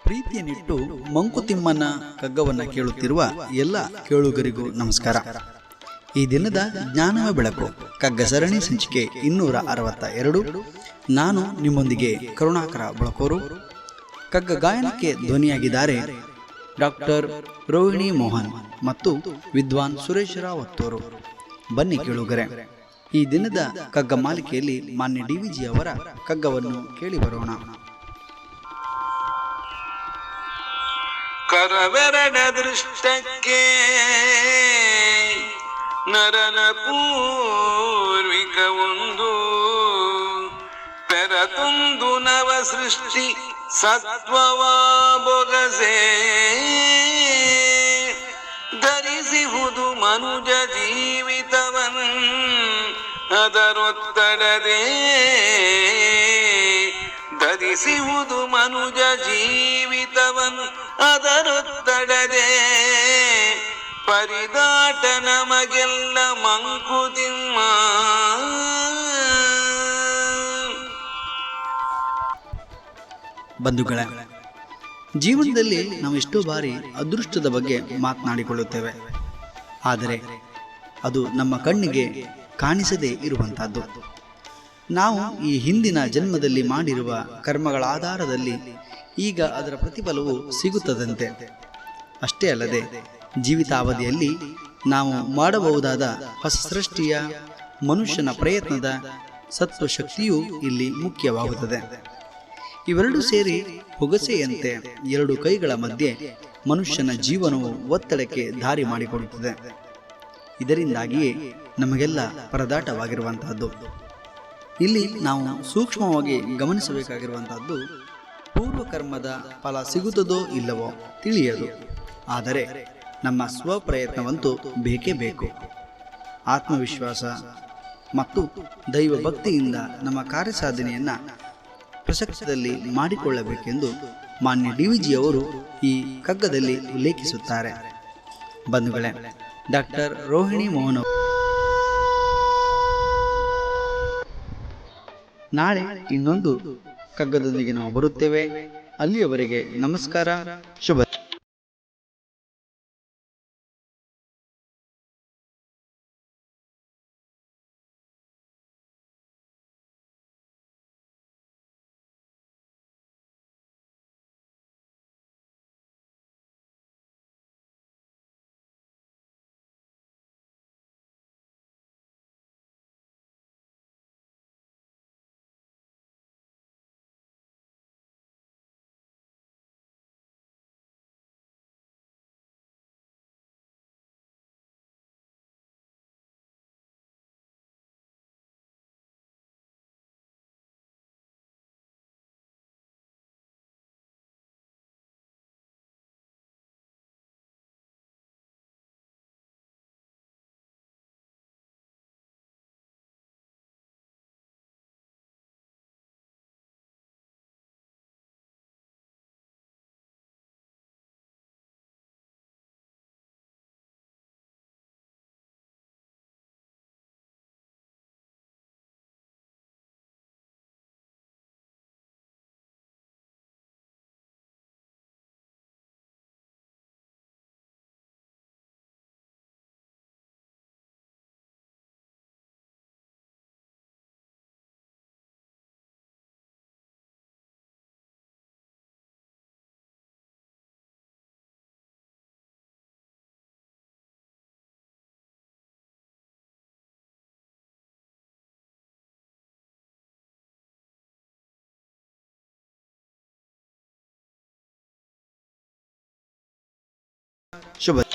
ಪ್ರೀತಿಯನ್ನಿಟ್ಟು ಮಂಕುತಿಮ್ಮನ ಕಗ್ಗವನ್ನು ಕೇಳುತ್ತಿರುವ ಎಲ್ಲ ಕೇಳುಗರಿಗೂ ನಮಸ್ಕಾರ. ಈ ದಿನದ ಜ್ಞಾನವ ಬೆಳಕು ಕಗ್ಗ ಸರಣಿ ಸಂಚಿಕೆ 262. ನಾನು ನಿಮ್ಮೊಂದಿಗೆ ಕರುಣಾಕರ ಬಳಕೋರು. ಕಗ್ಗ ಗಾಯನಕ್ಕೆ ಧ್ವನಿಯಾಗಿದ್ದಾರೆ ಡಾಕ್ಟರ್ ರೋಹಿಣಿ ಮೋಹನ್ ಮತ್ತು ವಿದ್ವಾನ್ ಸುರೇಶ್ ರಾವತ್ತೂರು. ಬನ್ನಿ ಕೇಳುಗರೆ, ಈ ದಿನದ ಕಗ್ಗ ಮಾಲಿಕೆಯಲ್ಲಿ ಮಾನ್ಯ DVG ಅವರ ಕಗ್ಗವನ್ನು ಕೇಳಿ ಬರೋಣ. ಕರವೆರಡ ದೃಷ್ಟಕ್ಕೆ ನರನ ಪೂರ್ವಿಕ ಒಂದು ಪೆರತೊಂದು ನವ ಸೃಷ್ಟಿ ಸತ್ವವ ಬೊಗಸೆ ಧರಿಸಿಹುದು ಮನುಜ ಜೀವಿತವನ್ ಅದರೊತ್ತಡದೆ ಧರಿಸಿಹುದು ಮನುಜ ಜೀವಿತವನ್ ಅದರೊತ್ತಡದೆ ಪರಿದಾಟ ನಮಗೆಲ್ಲ ಮಂಕುತಿಮ್ಮ. ಬಂಧುಗಳೇ, ಜೀವನದಲ್ಲಿ ನಾವು ಎಷ್ಟೋ ಬಾರಿ ಅದೃಷ್ಟದ ಬಗ್ಗೆ ಮಾತನಾಡಿಕೊಳ್ಳುತ್ತೇವೆ. ಆದರೆ ಅದು ನಮ್ಮ ಕಣ್ಣಿಗೆ ಕಾಣಿಸದೇ ಇರುವಂತಹದ್ದು. ನಾವು ಈ ಹಿಂದಿನ ಜನ್ಮದಲ್ಲಿ ಮಾಡಿರುವ ಕರ್ಮಗಳ ಆಧಾರದಲ್ಲಿ ಈಗ ಅದರ ಪ್ರತಿಫಲವು ಸಿಗುತ್ತದಂತೆ. ಅಷ್ಟೇ ಅಲ್ಲದೆ ಜೀವಿತಾವಧಿಯಲ್ಲಿ ನಾವು ಮಾಡಬಹುದಾದ ಹೊಸ ಸೃಷ್ಟಿಯ ಮನುಷ್ಯನ ಪ್ರಯತ್ನದ ಸತ್ವಶಕ್ತಿಯೂ ಇಲ್ಲಿ ಮುಖ್ಯವಾಗುತ್ತದೆ. ಇವೆರಡೂ ಸೇರಿ ಹೊಗಸೆಯಂತೆ ಎರಡು ಕೈಗಳ ಮಧ್ಯೆ ಮನುಷ್ಯನ ಜೀವನವು ಒತ್ತಡಕ್ಕೆ ದಾರಿ ಮಾಡಿಕೊಡುತ್ತದೆ. ಇದರಿಂದಾಗಿಯೇ ನಮಗೆಲ್ಲ ಪರದಾಟವಾಗಿರುವಂತಹದ್ದು. ಇಲ್ಲಿ ನಾವು ಸೂಕ್ಷ್ಮವಾಗಿ ಗಮನಿಸಬೇಕಾಗಿರುವಂತಹದ್ದು, ಪೂರ್ವಕರ್ಮದ ಫಲ ಸಿಗುತ್ತದೋ ಇಲ್ಲವೋ ತಿಳಿಯದು. ಆದರೆ ನಮ್ಮ ಸ್ವಪ್ರಯತ್ನವಂತೂ ಬೇಕೇ ಬೇಕು. ಆತ್ಮವಿಶ್ವಾಸ ಮತ್ತು ದೈವ ಭಕ್ತಿಯಿಂದ ನಮ್ಮ ಕಾರ್ಯಸಾಧನೆಯನ್ನು ಪ್ರಸಕ್ತದಲ್ಲಿ ಮಾಡಿಕೊಳ್ಳಬೇಕೆಂದು ಮಾನ್ಯ DVG ಅವರು ಈ ಕಗ್ಗದಲ್ಲಿ ಉಲ್ಲೇಖಿಸುತ್ತಾರೆ. ಬಂಧುಗಳೇ, ಡಾಕ್ಟರ್ ರೋಹಿಣಿ ಮೋಹನ್ ನಾಳೆ ಇನ್ನೊಂದು ಕಗ್ಗದೊಂದಿಗೆ ನಾವು ಬರುತ್ತೇವೆ. ಅಲ್ಲಿಯವರೆಗೆ ನಮಸ್ಕಾರ, ಶುಭ. ಶುಭ.